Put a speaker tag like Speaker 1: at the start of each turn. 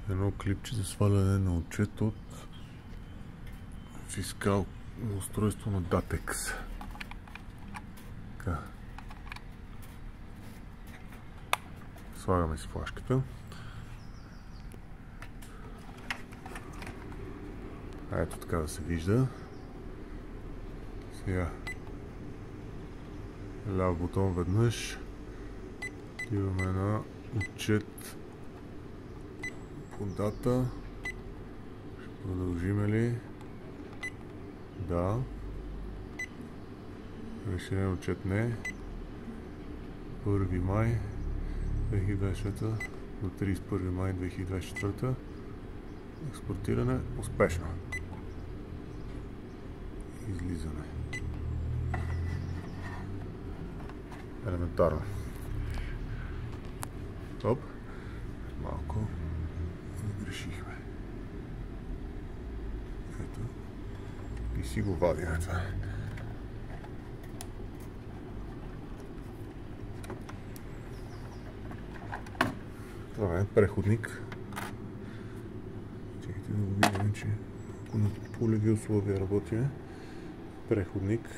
Speaker 1: едно клипче за сваляне на отчет от фискал устройство на Datex. Така. Слагаме си флашката. Ето така да се вижда. Сега ляв бутон веднъж. Отиваме на отчет по дата. Ще продължим ли? Да. Разширен отчет не. 1 май 2024 до 31 май 2024. Експортиране успешно. Излизане. Елементарно. Оп. Малко грешихме. Ето. И си го вадим това. Това е преходник. Чекайте да го видим, че ако на полеви условия работим. Преходник.